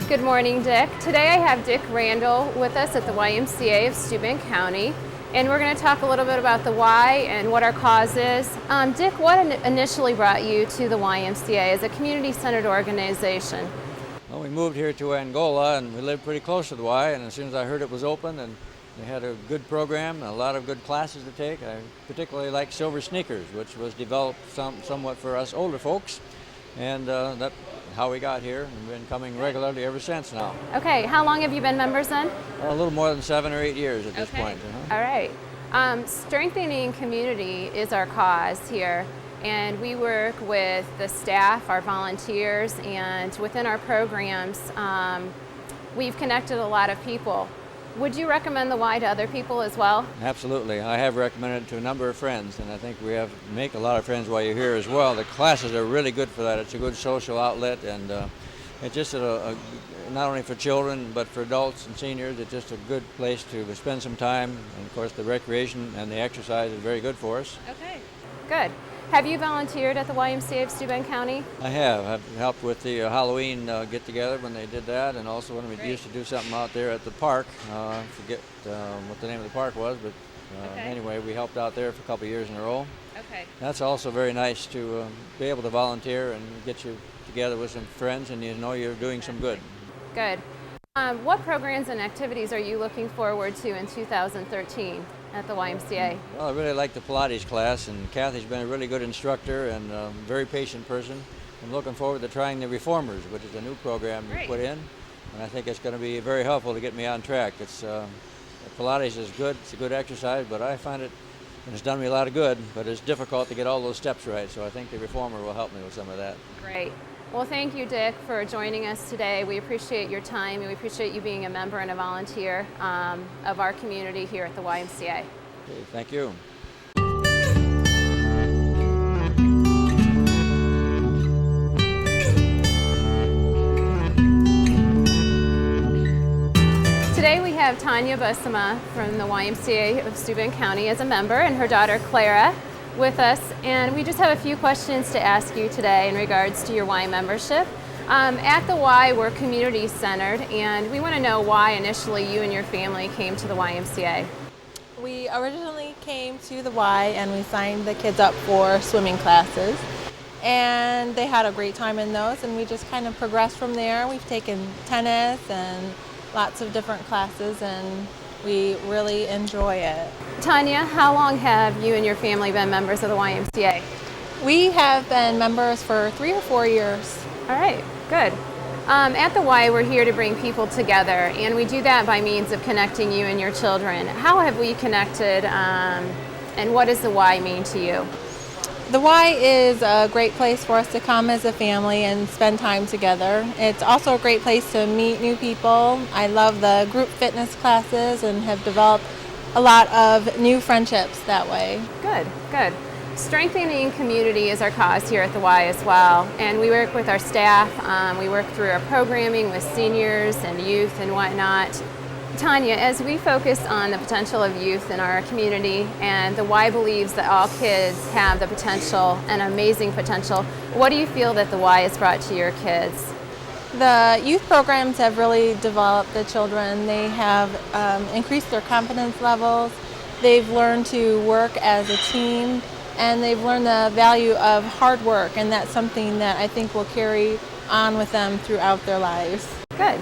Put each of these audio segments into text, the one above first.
Good morning, Dick. Today I have Dick Randall with us at the YMCA of Steuben County, and we're going to talk a little bit about the Y and what our cause is. Dick, what initially brought you to the YMCA as a community-centered organization? Well, we moved here to Angola, and we lived pretty close to the Y, and as soon as I heard it was open and they had a good program and a lot of good classes to take, I particularly liked Silver Sneakers, which was developed somewhat for us older folks, and that's how we got here, and we've been coming regularly ever since now. Okay, how long have you been members then? A little more than 7 or 8 years at this point. All right. Strengthening community is our cause here, and we work with the staff, our volunteers, and within our programs, we've connected a lot of people. Would you recommend the Y to other people as well? Absolutely. I have recommended it to a number of friends, and I think we have make a lot of friends while you're here as well. The classes are really good for that. It's a good social outlet, and it's just not only for children but for adults and seniors. It's just a good place to spend some time, and of course the recreation and the exercise is very good for us. Okay, good. Have you volunteered at the YMCA of Steuben County? I have. I've helped with the Halloween get-together when they did that, and also when we used to do something out there at the park. I forget what the name of the park was, but anyway, we helped out there for a couple of years in a row. Okay. That's also very nice to be able to volunteer and get you together with some friends, and you know you're doing some good. Good. What programs and activities are you looking forward to in 2013 at the YMCA? Well, I really like the Pilates class, and Kathy's been a really good instructor and a very patient person. I'm looking forward to trying the Reformers, which is a new program we put in, and I think it's going to be very helpful to get me on track. Pilates is good, it's a good exercise, but I find it's done me a lot of good, but it's difficult to get all those steps right, so I think the Reformer will help me with some of that. Great. Well, thank you, Dick, for joining us today. We appreciate your time, and we appreciate you being a member and a volunteer of our community here at the YMCA. Okay, thank you. Today we have Tanya Busama from the YMCA of Steuben County as a member, and her daughter Clara with us, and we just have a few questions to ask you today in regards to your Y membership. At the Y, we're community centered, and we want to know why initially you and your family came to the YMCA. We originally came to the Y and we signed the kids up for swimming classes, and they had a great time in those, and we just kind of progressed from there. We've taken tennis and lots of different classes, and we really enjoy it. Tanya, how long have you and your family been members of the YMCA? We have been members for 3 or 4 years. All right, good. At the Y, we're here to bring people together, and we do that by means of connecting you and your children. How have we connected, and what does the Y mean to you? The Y is a great place for us to come as a family and spend time together. It's also a great place to meet new people. I love the group fitness classes and have developed a lot of new friendships that way. Good, good. Strengthening community is our cause here at the Y as well, and we work with our staff. We work through our programming with seniors and youth and whatnot. Tanya, as we focus on the potential of youth in our community, and the Y believes that all kids have the potential, and amazing potential, what do you feel that the Y has brought to your kids? The youth programs have really developed the children. They have increased their confidence levels. They've learned to work as a team, and they've learned the value of hard work, and that's something that I think will carry on with them throughout their lives. Good.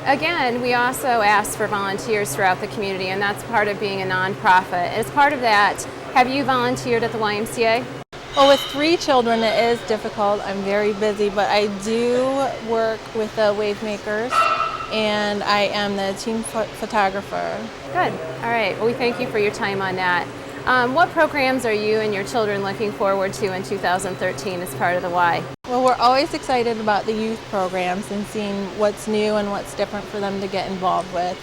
Again, we also ask for volunteers throughout the community, and that's part of being a nonprofit. As part of that, have you volunteered at the YMCA? Well, with 3 children, it is difficult. I'm very busy, but I do work with the Wave Makers, and I am the team photographer. Good. All right. Well, we thank you for your time on that. What programs are you and your children looking forward to in 2013 as part of the Y? Well, we're always excited about the youth programs and seeing what's new and what's different for them to get involved with.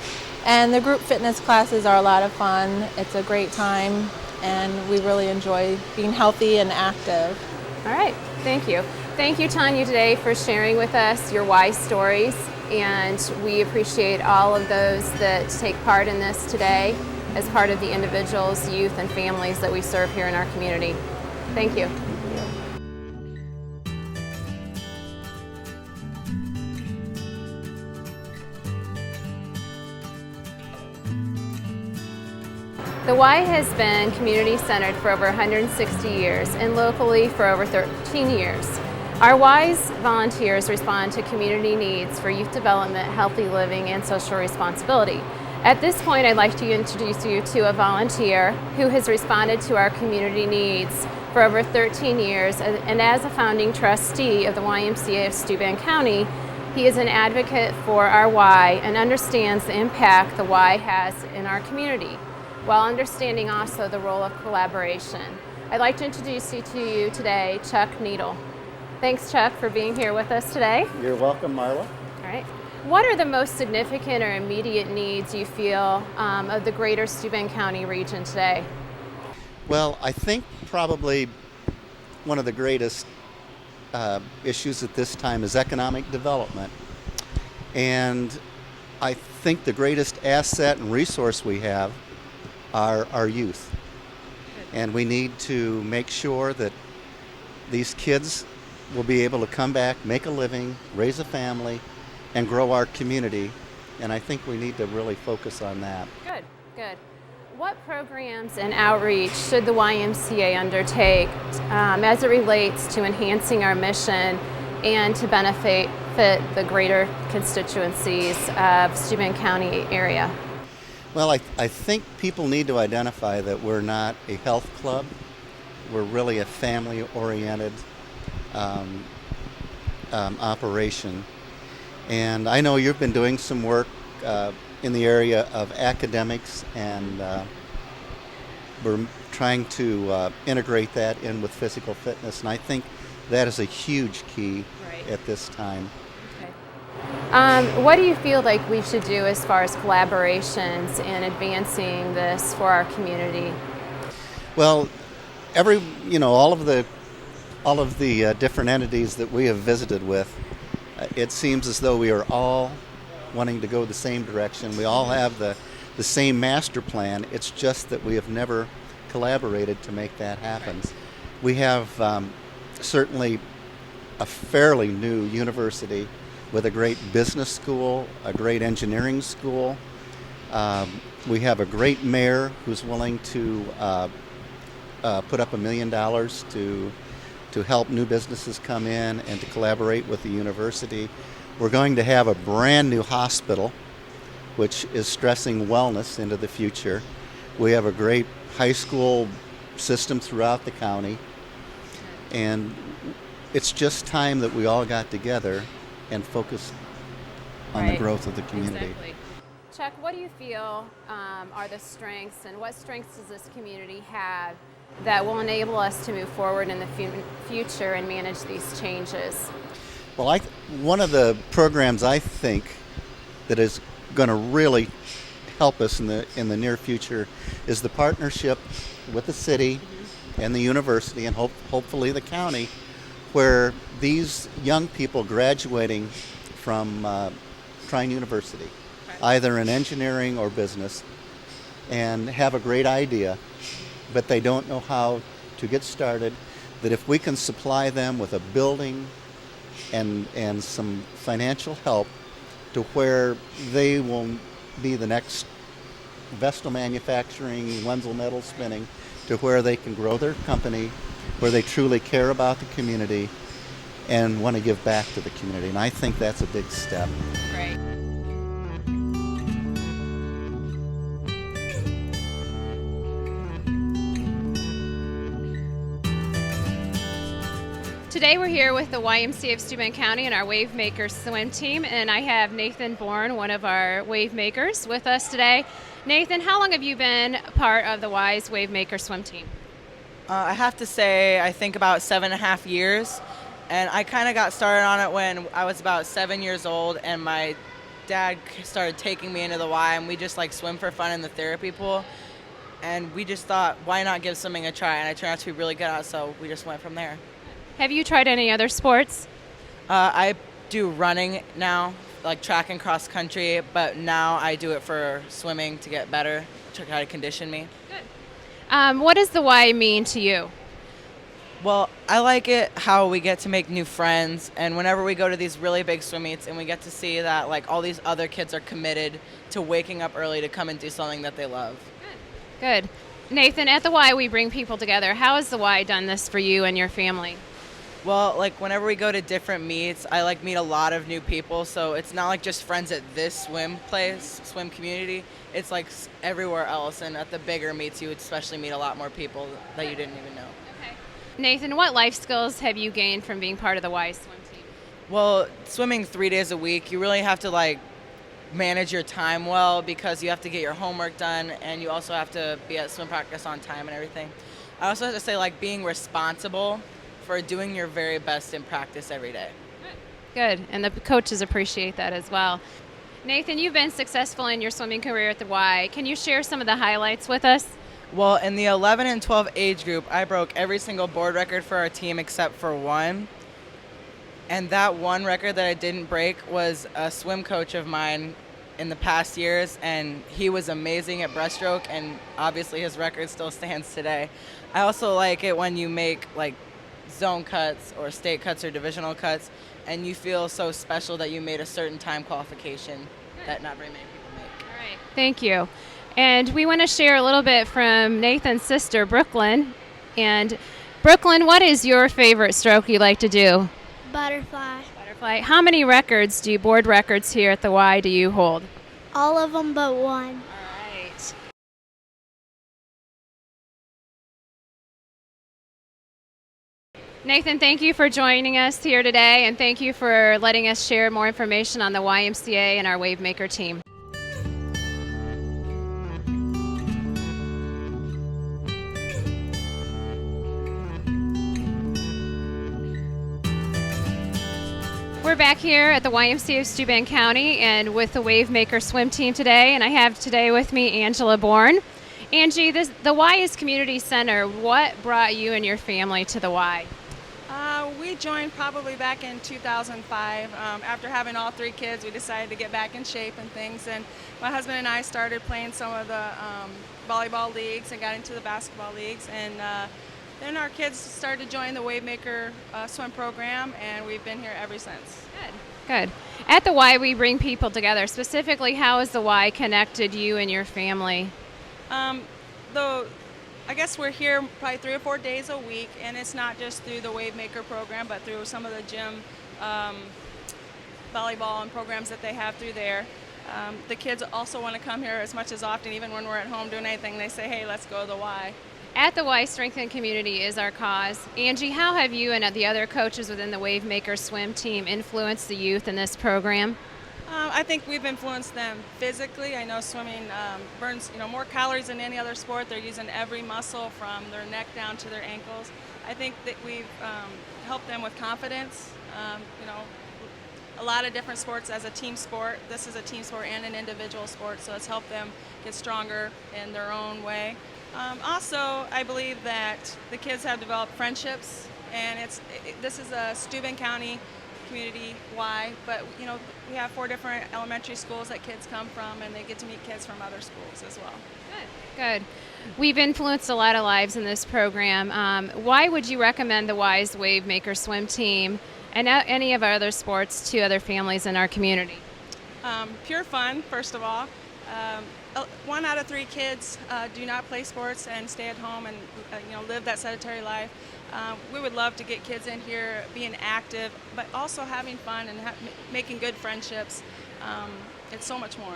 And the group fitness classes are a lot of fun. It's a great time, and we really enjoy being healthy and active. All right. Thank you. Thank you, Tanya, today for sharing with us your Y stories, and we appreciate all of those that take part in this today as part of the individuals, youth, and families that we serve here in our community. Thank you. The Y has been community-centered for over 160 years and locally for over 13 years. Our Y's volunteers respond to community needs for youth development, healthy living, and social responsibility. At this point, I'd like to introduce you to a volunteer who has responded to our community needs for over 13 years, and as a founding trustee of the YMCA of Steuben County, he is an advocate for our Y and understands the impact the Y has in our community, while understanding also the role of collaboration. I'd like to introduce you to today, Chuck Needle. Thanks, Chuck, for being here with us today. You're welcome, Marla. All right. What are the most significant or immediate needs you feel of the greater Steuben County region today? Well, I think probably one of the greatest issues at this time is economic development. And I think the greatest asset and resource we have are our youth. And we need to make sure that these kids will be able to come back, make a living, raise a family, and grow our community. And I think we need to really focus on that. Good, good. What programs and outreach should the YMCA undertake as it relates to enhancing our mission and to benefit the greater constituencies of Steuben County area? Well, I think people need to identify that we're not a health club. We're really a family-oriented operation. And I know you've been doing some work in the area of academics, and we're trying to integrate that in with physical fitness. And I think that is a huge key at this time. What do you feel like we should do as far as collaborations and advancing this for our community? Well, all of the different entities that we have visited with, it seems as though we are all wanting to go the same direction. We all have the same master plan. It's just that we have never collaborated to make that happen. We have certainly a fairly new university with a great business school, a great engineering school. We have a great mayor who's willing to put up $1 million to help new businesses come in and to collaborate with the university. We're going to have a brand new hospital, which is stressing wellness into the future. We have a great high school system throughout the county. And it's just time that we all got together and focused on the growth of the community. Exactly. Chuck, what do you feel are the strengths, and what strengths does this community have that will enable us to move forward in the future and manage these changes? Well, one of the programs I think that is going to really help us in the near future is the partnership with the city and the university and hopefully the county, where these young people graduating from Trine University, either in engineering or business, and have a great idea, but they don't know how to get started, that if we can supply them with a building and some financial help to where they will be the next Vestal Manufacturing, Wenzel Metal Spinning, to where they can grow their company, where they truly care about the community and want to give back to the community. And I think that's a big step. Right. Today we're here with the YMCA of Steuben County and our Wave Makers swim team, and I have Nathan Bourne, one of our Wave Makers, with us today. Nathan, how long have you been part of the Y's Wave Maker swim team? I have to say, I think about 7.5 years, and I kind of got started on it when I was about 7 years old, and my dad started taking me into the Y, and we just like swim for fun in the therapy pool, and we just thought, why not give swimming a try? And I turned out to be really good at it, so we just went from there. Have you tried any other sports? I do running now, like track and cross country, but now I do it for swimming to get better, to try to condition me. Good. What does the Y mean to you? Well, I like it how we get to make new friends, and whenever we go to these really big swim meets and we get to see that like all these other kids are committed to waking up early to come and do something that they love. Good. Nathan, at the Y, we bring people together. How has the Y done this for you and your family? Well, like whenever we go to different meets, I like meet a lot of new people. So it's not like just friends at this swim community. It's like everywhere else. And at the bigger meets, you would especially meet a lot more people that you didn't even know. Okay. Nathan, what life skills have you gained from being part of the Y swim team? Well, swimming 3 days a week, you really have to like manage your time well because you have to get your homework done and you also have to be at swim practice on time and everything. I also have to say like being responsible for doing your very best in practice every day. Good, and the coaches appreciate that as well. Nathan, you've been successful in your swimming career at the Y. Can you share some of the highlights with us? Well, in the 11 and 12 age group, I broke every single board record for our team except for one. And that one record that I didn't break was a swim coach of mine in the past years, and he was amazing at breaststroke, and obviously his record still stands today. I also like it when you make like zone cuts or state cuts or divisional cuts, and you feel so special that you made a certain time qualification that not very many people make. All right, thank you. And we want to share a little bit from Nathan's sister, Brooklyn. And Brooklyn, what is your favorite stroke you like to do? Butterfly. Butterfly. How many board records here at the Y do you hold? All of them but one. All right. Nathan, thank you for joining us here today, and thank you for letting us share more information on the YMCA and our Wavemaker team. We're back here at the YMCA of Steuben County and with the Wavemaker swim team today, and I have today with me Angela Bourne. Angie, the Y is Community Center. What brought you and your family to the Y? We joined probably back in 2005. After having all 3 kids, we decided to get back in shape and things, and my husband and I started playing some of the volleyball leagues and got into the basketball leagues, and then our kids started to join the Wavemaker swim program, and we've been here ever since. Good. At the Y, we bring people together. Specifically, how has the Y connected you and your family? I guess we're here probably 3 or 4 days a week, and it's not just through the Wavemaker program, but through some of the gym volleyball and programs that they have through there. The kids also want to come here as much as often, even when we're at home doing anything. They say, hey, let's go to the Y. At the Y, Strength and Community is our cause. Angie, how have you and the other coaches within the Wavemaker swim team influenced the youth in this program? I think we've influenced them physically. I know swimming burns more calories than any other sport. They're using every muscle from their neck down to their ankles. I think that we've helped them with confidence. A lot of different sports as a team sport. This is a team sport and an individual sport, so it's helped them get stronger in their own way. Also, I believe that the kids have developed friendships, and this is a Steuben County community Y, but we have 4 different elementary schools that kids come from, and they get to meet kids from other schools as well. Good. We've influenced a lot of lives in this program. Why would you recommend the Y's Wavemaker swim team and any of our other sports to other families in our community? Pure fun, first of all. 1 out of 3 kids do not play sports and stay at home and live that sedentary life. We would love to get kids in here being active, but also having fun and making good friendships. It's so much more.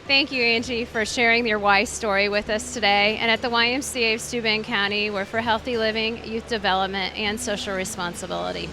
Thank you, Angie, for sharing your Y story with us today. And at the YMCA of Steuben County, we're for healthy living, youth development, and social responsibility.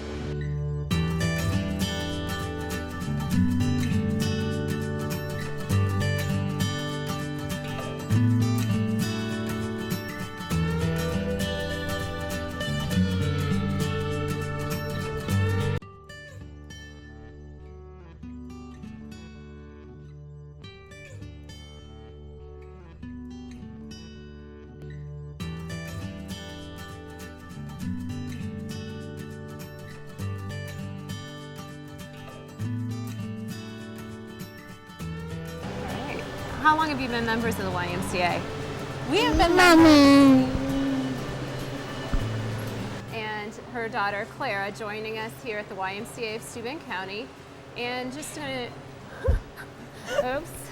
How long have you been members of the YMCA? We have been members. And her daughter Clara joining us here at the YMCA of Steuben County. And just gonna, oops.